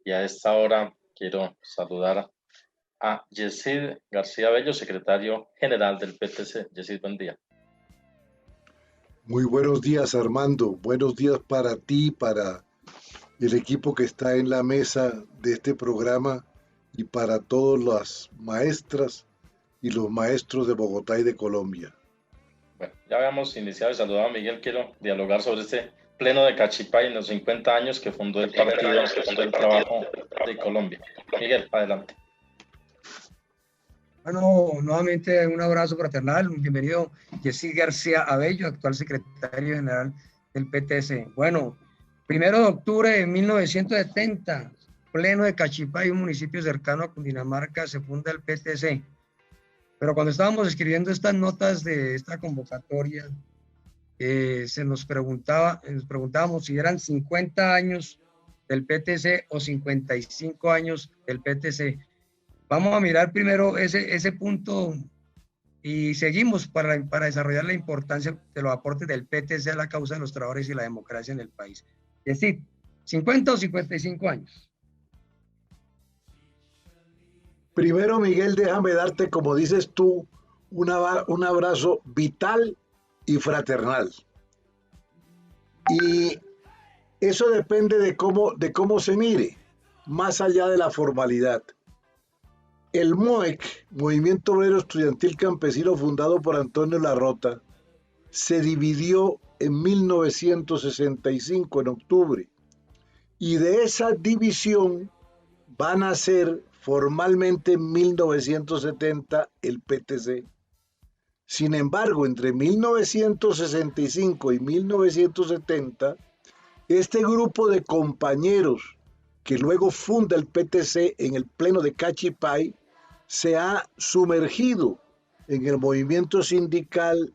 y a esta hora quiero saludar a Yesid García Bello, secretario general del PTC. Yesid, buen día. Muy buenos días, Armando. Buenos días para ti, para el equipo que está en la mesa de este programa y para todas las maestras y los maestros de Bogotá y de Colombia. Bueno, ya habíamos iniciado y saludado a Miguel. Quiero dialogar sobre este pleno de Cachipay en los 50 años que fundó el Partido del Trabajo de Colombia. Miguel, adelante. Bueno, nuevamente un abrazo fraternal, un bienvenido, Yesid García Abello, actual secretario general del PTC. Bueno, 1 de octubre de 1970, pleno de Cachipay, un municipio cercano a Cundinamarca, se funda el PTC. Pero cuando estábamos escribiendo estas notas de esta convocatoria, nos preguntábamos si eran 50 años del PTC o 55 años del PTC. Vamos a mirar primero ese punto y seguimos para desarrollar la importancia de los aportes del PTC a la causa de los trabajadores y la democracia en el país. Es decir, 50 o 55 años. Primero, Miguel, déjame darte, como dices tú, un abrazo vital y fraternal. Y eso depende de cómo se mire, más allá de la formalidad. El MOEC, Movimiento Obrero Estudiantil Campesino, fundado por Antonio Larrota, se dividió en 1965, en octubre, y de esa división van a ser formalmente en 1970 el PTC. Sin embargo, entre 1965 y 1970, este grupo de compañeros que luego funda el PTC en el pleno de Cachipay se ha sumergido en el movimiento sindical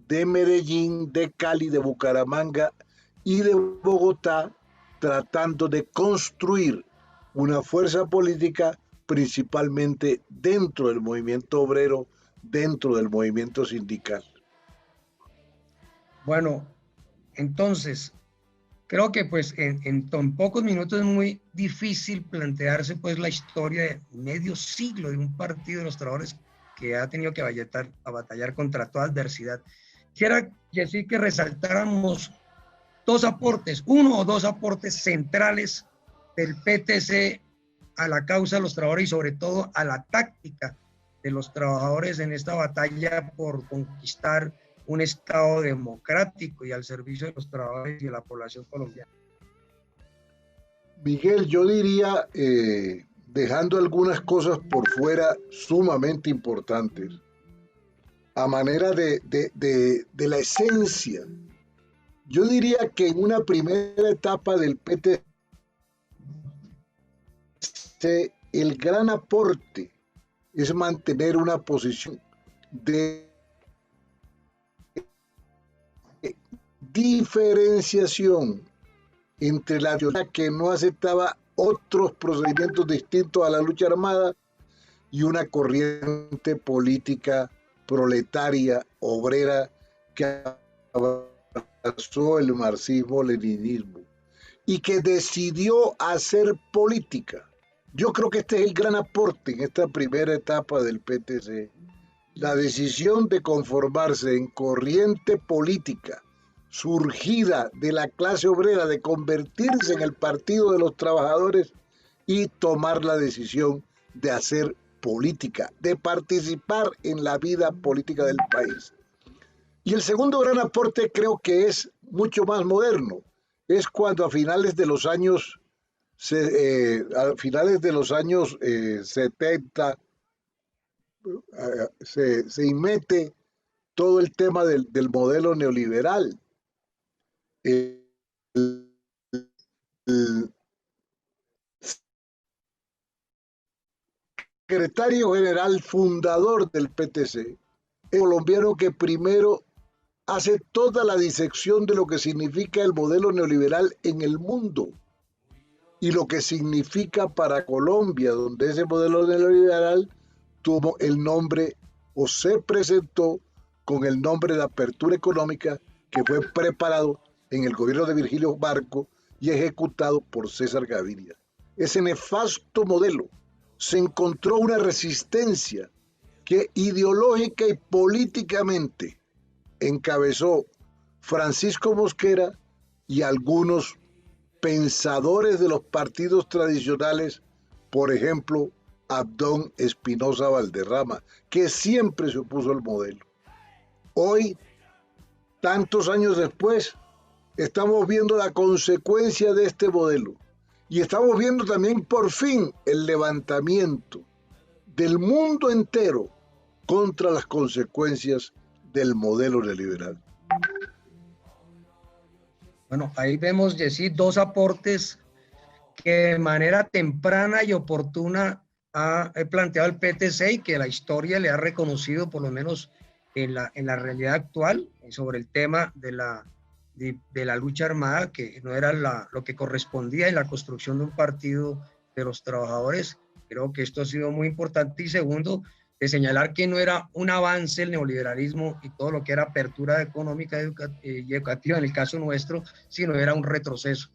de Medellín, de Cali, de Bucaramanga y de Bogotá, tratando de construir una fuerza política principalmente dentro del movimiento obrero, dentro del movimiento sindical. Bueno, entonces, creo que pues en tan pocos minutos es muy difícil plantearse pues la historia de medio siglo de un partido de los trabajadores que ha tenido que batallar contra toda adversidad. Quisiera decir que resaltáramos uno o dos aportes centrales del PTC a la causa de los trabajadores y sobre todo a la táctica de los trabajadores en esta batalla por conquistar un Estado democrático y al servicio de los trabajadores y de la población colombiana. Miguel, yo diría, dejando algunas cosas por fuera sumamente importantes, a manera de la esencia, yo diría que en una primera etapa del PTC, el gran aporte es mantener una posición de diferenciación entre la sociedad que no aceptaba otros procedimientos distintos a la lucha armada y una corriente política proletaria, obrera, que abrazó el marxismo-leninismo y que decidió hacer política. Yo creo que este es el gran aporte en esta primera etapa del PTC, la decisión de conformarse en corriente política surgida de la clase obrera, de convertirse en el partido de los trabajadores y tomar la decisión de hacer política, de participar en la vida política del país. Y el segundo gran aporte creo que es mucho más moderno, es cuando a finales de los años 70 se inmete todo el tema del modelo neoliberal. El secretario general fundador del PTC, el colombiano que primero hace toda la disección de lo que significa el modelo neoliberal en el mundo y lo que significa para Colombia, donde ese modelo neoliberal tuvo el nombre o se presentó con el nombre de apertura económica, que fue preparado en el gobierno de Virgilio Barco y ejecutado por César Gaviria. ese nefasto modelo, se encontró una resistencia que ideológica y políticamente encabezó Francisco Mosquera y algunos pensadores de los partidos tradicionales, por ejemplo, Abdón Espinosa Valderrama, que siempre se opuso al modelo. Hoy, tantos años después, estamos viendo la consecuencia de este modelo y estamos viendo también por fin el levantamiento del mundo entero contra las consecuencias del modelo neoliberal. Bueno, ahí vemos, Yesid, dos aportes que de manera temprana y oportuna ha planteado el PTC y que la historia le ha reconocido, por lo menos en la realidad actual, sobre el tema de la lucha armada, que no era lo que correspondía en la construcción de un partido de los trabajadores. Creo que esto ha sido muy importante. Y segundo, de señalar que no era un avance el neoliberalismo y todo lo que era apertura económica y educativa en el caso nuestro, sino era un retroceso.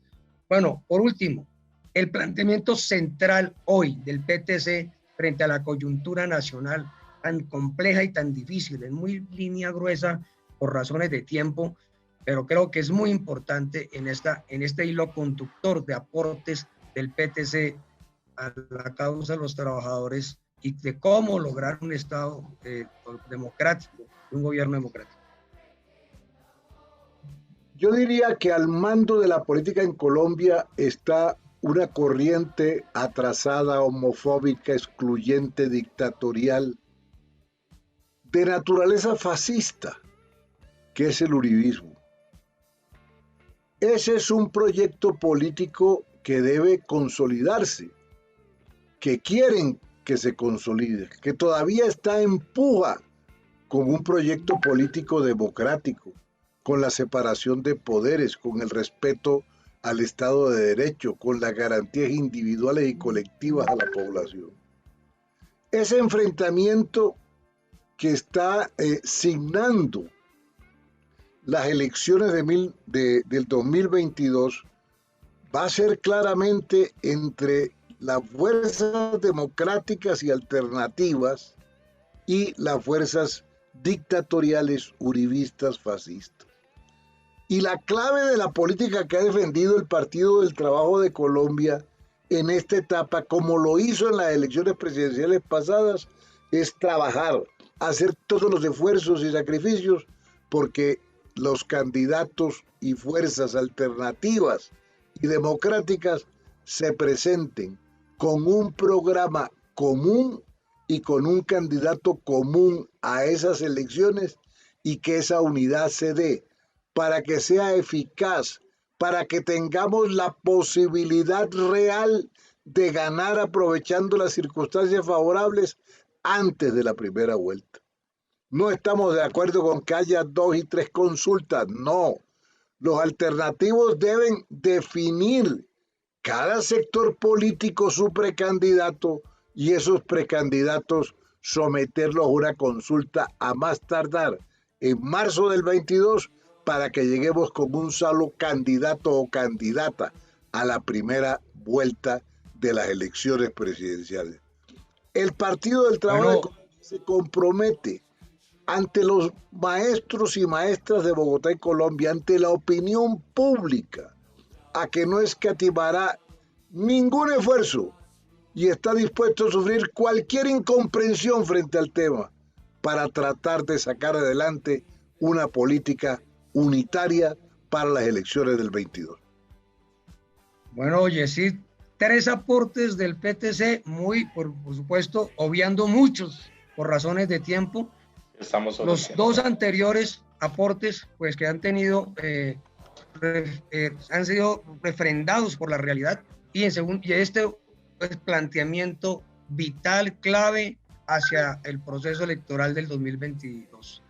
Bueno, por último, el planteamiento central hoy del PTC frente a la coyuntura nacional tan compleja y tan difícil, es muy línea gruesa por razones de tiempo, pero creo que es muy importante en este hilo conductor de aportes del PTC a la causa de los trabajadores y de cómo lograr un Estado democrático, un gobierno democrático. Yo diría que al mando de la política en Colombia está una corriente atrasada, homofóbica, excluyente, dictatorial, de naturaleza fascista, que es el uribismo. Ese es un proyecto político que debe consolidarse, que quieren que se consolide, que todavía está en puja con un proyecto político democrático, con la separación de poderes, con el respeto al Estado de Derecho, con las garantías individuales y colectivas a la población. Ese enfrentamiento que está signando las elecciones del 2022 va a ser claramente entre las fuerzas democráticas y alternativas y las fuerzas dictatoriales, uribistas, fascistas. Y la clave de la política que ha defendido el Partido del Trabajo de Colombia en esta etapa, como lo hizo en las elecciones presidenciales pasadas, es trabajar, hacer todos los esfuerzos y sacrificios porque los candidatos y fuerzas alternativas y democráticas se presenten con un programa común y con un candidato común a esas elecciones y que esa unidad se dé para que sea eficaz, para que tengamos la posibilidad real de ganar aprovechando las circunstancias favorables antes de la primera vuelta. No estamos de acuerdo con que haya 2 y 3 consultas, no. Los alternativos deben definir cada sector político su precandidato y esos precandidatos someterlos a una consulta a más tardar en marzo del 22 para que lleguemos con un solo candidato o candidata a la primera vuelta de las elecciones presidenciales. El Partido del Trabajo se compromete ante los maestros y maestras de Bogotá y Colombia, ante la opinión pública, a que no escatimará ningún esfuerzo y está dispuesto a sufrir cualquier incomprensión frente al tema para tratar de sacar adelante una política unitaria para las elecciones del 22. Bueno, Yesid, 3 aportes del PTC, muy, por supuesto, obviando muchos por razones de tiempo. Los 2 anteriores aportes, pues que han tenido, han sido refrendados por la realidad y este planteamiento vital, clave hacia el proceso electoral del 2022.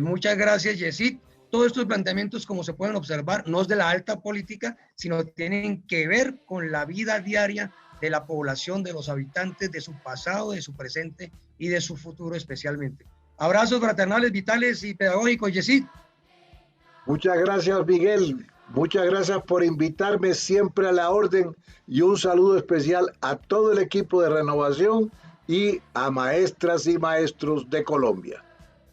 Muchas gracias, Yesid. Todos estos planteamientos, como se pueden observar, no es de la alta política, sino tienen que ver con la vida diaria de la población, de los habitantes, de su pasado, de su presente y de su futuro especialmente. Abrazos fraternales, vitales y pedagógicos, Yesid. Muchas gracias, Miguel. Muchas gracias por invitarme, siempre a la orden, y un saludo especial a todo el equipo de Renovación y a maestras y maestros de Colombia.